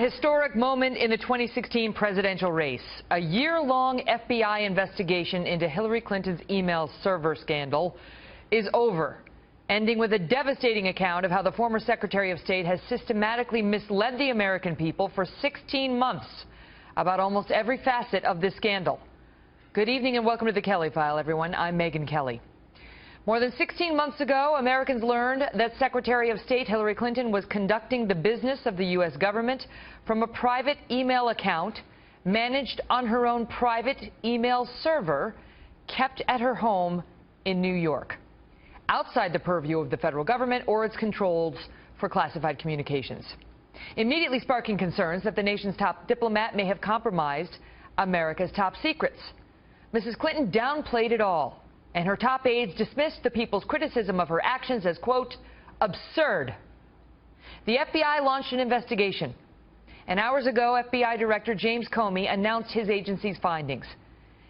historic moment in the 2016 presidential race. A year-long FBI investigation into Hillary Clinton's email server scandal is over, ending with a devastating account of how the former Secretary of State has systematically misled the American people for 16 months about almost every facet of this scandal. Good evening and welcome to the Kelly File, everyone. I'm Megyn Kelly. More than 16 months ago, Americans learned that Secretary of State Hillary Clinton was conducting the business of the U.S. government from a private email account managed on her own private email server kept at her home in New York, outside the purview of the federal government or its controls for classified communications, immediately sparking concerns that the nation's top diplomat may have compromised America's top secrets. Mrs. Clinton downplayed it all, and her top aides dismissed the people's criticism of her actions as, quote, absurd. The FBI launched an investigation, and hours ago, FBI Director James Comey announced his agency's findings.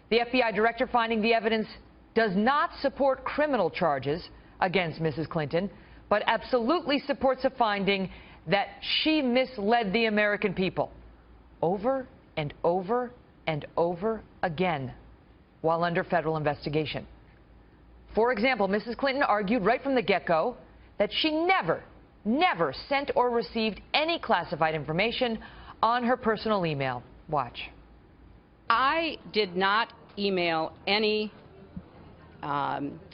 The FBI director finding the evidence does not support criminal charges against Mrs. Clinton, but absolutely supports a finding that she misled the American people over and over and over again while under federal investigation. For example, Mrs. Clinton argued right from the get-go that she never sent or received any classified information on her personal email. Watch. I did not email any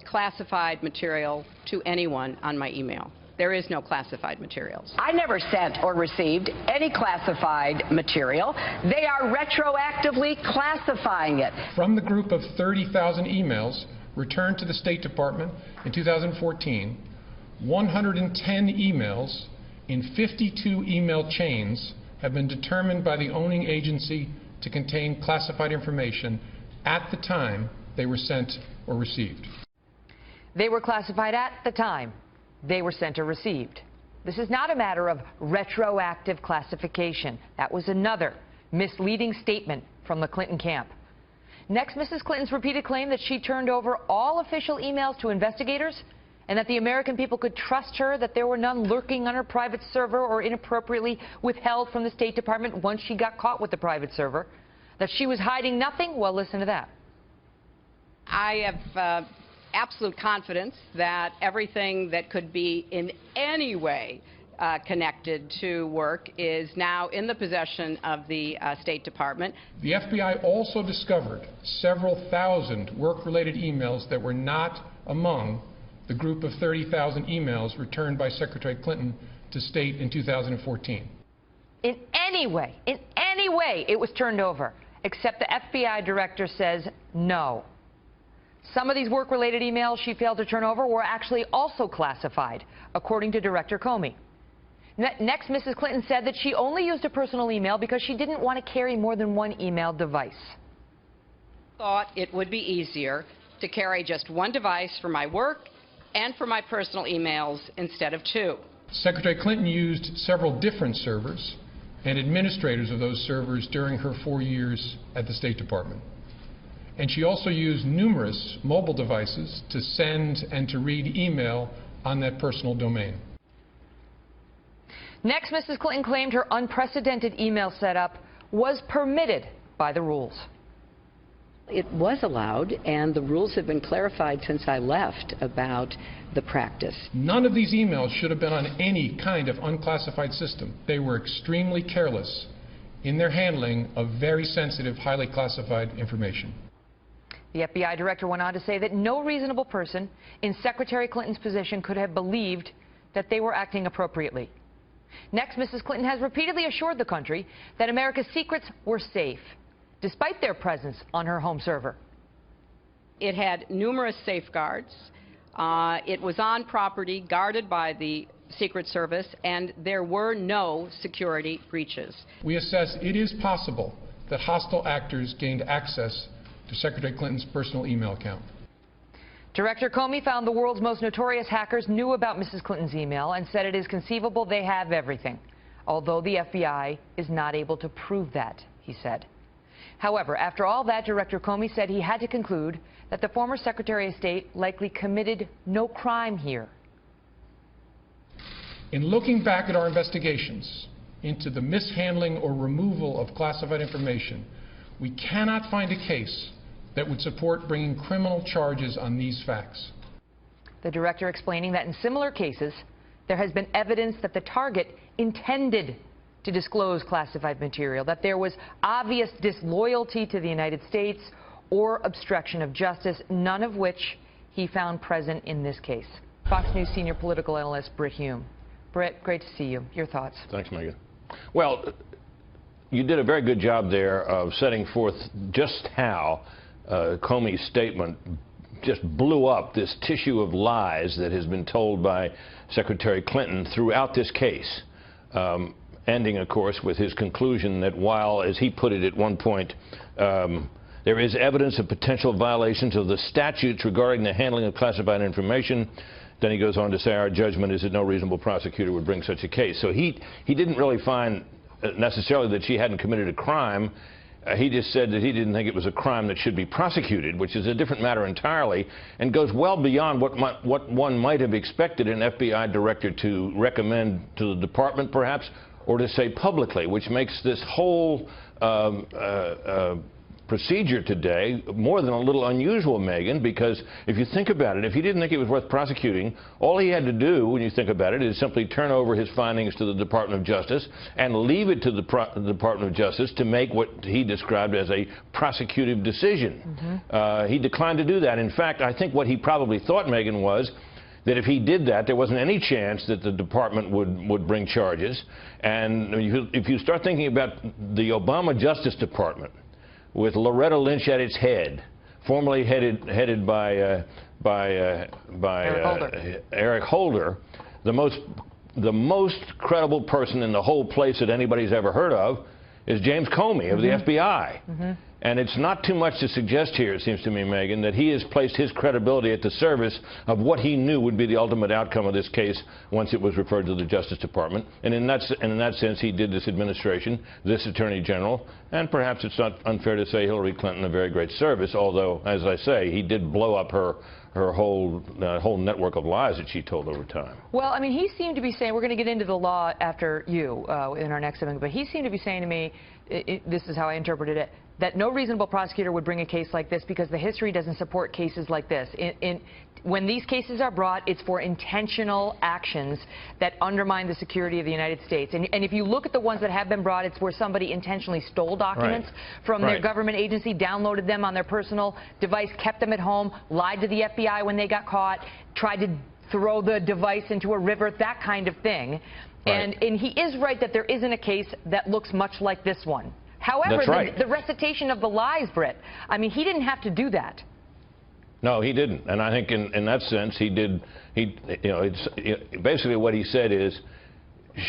classified material to anyone on my email. There is no classified materials. I never sent or received any classified material. They are retroactively classifying it. From the group of 30,000 emails returned to the State Department in 2014, 110 emails in 52 email chains have been determined by the owning agency to contain classified information at the time they were sent or received. They were classified at the time they were sent or received. This is not a matter of retroactive classification. That was another misleading statement from the Clinton camp. Next, Mrs. Clinton's repeated claim that she turned over all official emails to investigators and that the American people could trust her, that there were none lurking on her private server or inappropriately withheld from the State Department once she got caught with the private server, that she was hiding nothing. Well, listen to that. I have absolute confidence that everything that could be in any way connected to work is now in the possession of the State Department. The FBI also discovered several thousand work-related emails that were not among the group of 30,000 emails returned by Secretary Clinton to State in 2014. In any way, it was turned over, except the FBI director says no. Some of these work-related emails she failed to turn over were actually also classified, according to Director Comey. Next, Mrs. Clinton said that she only used a personal email because she didn't want to carry more than one email device. Thought it would be easier to carry just one device for my work and for my personal emails instead of two. Secretary Clinton used several different servers and administrators of those servers during her 4 years at the State Department. And she also used numerous mobile devices to send and to read email on that personal domain. Next, Mrs. Clinton claimed her unprecedented email setup was permitted by the rules. It was allowed, and the rules have been clarified since I left about the practice. None of these emails should have been on any kind of unclassified system. They were extremely careless in their handling of very sensitive, highly classified information. The FBI director went on to say that no reasonable person in Secretary Clinton's position could have believed that they were acting appropriately. Next, Mrs. Clinton has repeatedly assured the country that America's secrets were safe, despite their presence on her home server. It had numerous safeguards. It was on property guarded by the Secret Service, and there were no security breaches. We assess it is possible that hostile actors gained access to Secretary Clinton's personal email account. Director Comey found the world's most notorious hackers knew about Mrs. Clinton's email and said it is conceivable they have everything, although the FBI is not able to prove that, he said. However, after all that, Director Comey said he had to conclude that the former Secretary of State likely committed no crime here. In looking back at our investigations, into the mishandling or removal of classified information, we cannot find a case that would support bringing criminal charges on these facts. The director explaining that in similar cases, there has been evidence that the target intended to disclose classified material, that there was obvious disloyalty to the United States or obstruction of justice, none of which he found present in this case. Fox News senior political analyst Britt Hume. Britt, great to see you. Your thoughts? Thanks, Megan. Well, you did a very good job there of setting forth just how Comey's statement just blew up this tissue of lies that has been told by Secretary Clinton throughout this case, ending, of course, with his conclusion that while, as he put it at one point, there is evidence of potential violations of the statutes regarding the handling of classified information, then he goes on to say our judgment is that no reasonable prosecutor would bring such a case. So he didn't really find necessarily that she hadn't committed a crime. He just said that he didn't think it was a crime that should be prosecuted, which is a different matter entirely, and goes well beyond what one might have expected an FBI director to recommend to the department, perhaps, or to say publicly, which makes this whole procedure today more than a little unusual, Megan, because if you think about it, if he didn't think it was worth prosecuting, all he had to do, when you think about it, is simply turn over his findings to the Department of Justice and leave it to the Department of Justice to make what he described as a prosecutive decision. He declined to do that. In fact, I think what he probably thought, Megan, was that if he did that, there wasn't any chance that the department would bring charges. And if you start thinking about the Obama Justice Department, with Loretta Lynch at its head, formerly headed by Eric Holder, the most credible person in the whole place that anybody's ever heard of is James Comey of the FBI. And it's not too much to suggest here, it seems to me, Megan, that he has placed his credibility at the service of what he knew would be the ultimate outcome of this case once it was referred to the Justice Department. And in that sense, he did this administration, this Attorney General, and perhaps it's not unfair to say Hillary Clinton a very great service, although, as I say, he did blow up her whole network of lies that she told over time. Well, I mean, he seemed to be saying, we're going to get into the law after you in our next segment, but he seemed to be saying to me, this is how I interpreted it, that no reasonable prosecutor would bring a case like this because the history doesn't support cases like this. When these cases are brought, it's for intentional actions that undermine the security of the United States. And if you look at the ones that have been brought, it's where somebody intentionally stole documents from their government agency, downloaded them on their personal device, kept them at home, lied to the FBI when they got caught, tried to throw the device into a river, that kind of thing. And he is right that there isn't a case that looks much like this one. However, the recitation of the lies, Britt, I mean, he didn't have to do that. No, he didn't. And I think in that sense, he did. Basically what he said is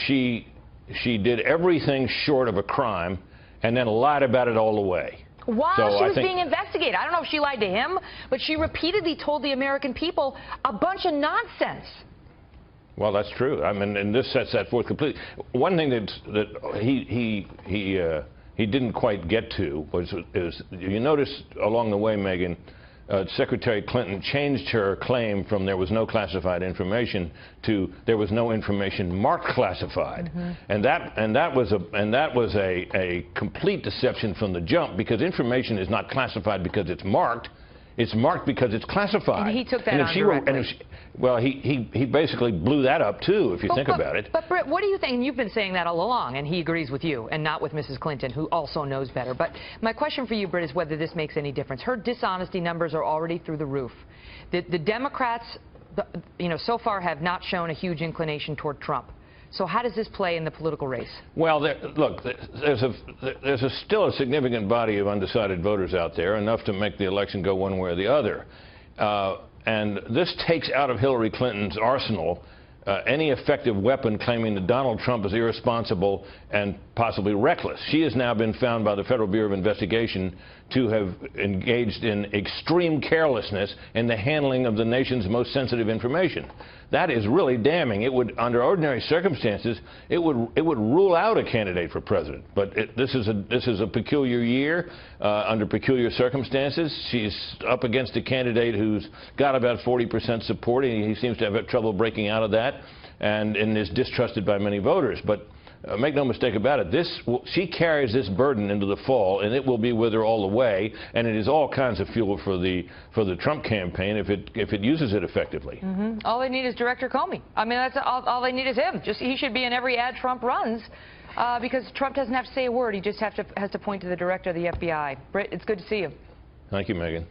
she did everything short of a crime and then lied about it all the way. While she was being investigated. I don't know if she lied to him, but she repeatedly told the American people a bunch of nonsense. Well, that's true. I mean, and this sets that forth completely. One thing that he didn't quite get to is you notice along the way, Megan, Secretary Clinton changed her claim from there was no classified information to there was no information marked classified, and that was a complete deception from the jump, because information is not classified because it's marked. It's marked because it's classified. And he took that on directly. Well, he basically blew that up, too, if you think about it. But, Britt, what do you think? And you've been saying that all along, and he agrees with you, and not with Mrs. Clinton, who also knows better. But my question for you, Britt, is whether this makes any difference. Her dishonesty numbers are already through the roof. The Democrats, so far have not shown a huge inclination toward Trump. So how does this play in the political race? Well, look, there's still a significant body of undecided voters out there, enough to make the election go one way or the other. And this takes out of Hillary Clinton's arsenal any effective weapon claiming that Donald Trump is irresponsible and possibly reckless. She has now been found by the Federal Bureau of Investigation to have engaged in extreme carelessness in the handling of the nation's most sensitive information. That is really damning. It would, under ordinary circumstances, it would rule out a candidate for president. But this is a peculiar year under peculiar circumstances. She's up against a candidate who's got about 40% support, and he seems to have trouble breaking out of that, and is distrusted by many voters. But make no mistake about it, she carries this burden into the fall, and it will be with her all the way, and it is all kinds of fuel for the Trump campaign if it uses it effectively. All they need is Director Comey. I mean, that's all they need is him. He should be in every ad Trump runs, because Trump doesn't have to say a word. He just has to point to the director of the FBI. Britt, it's good to see you. Thank you, Megan.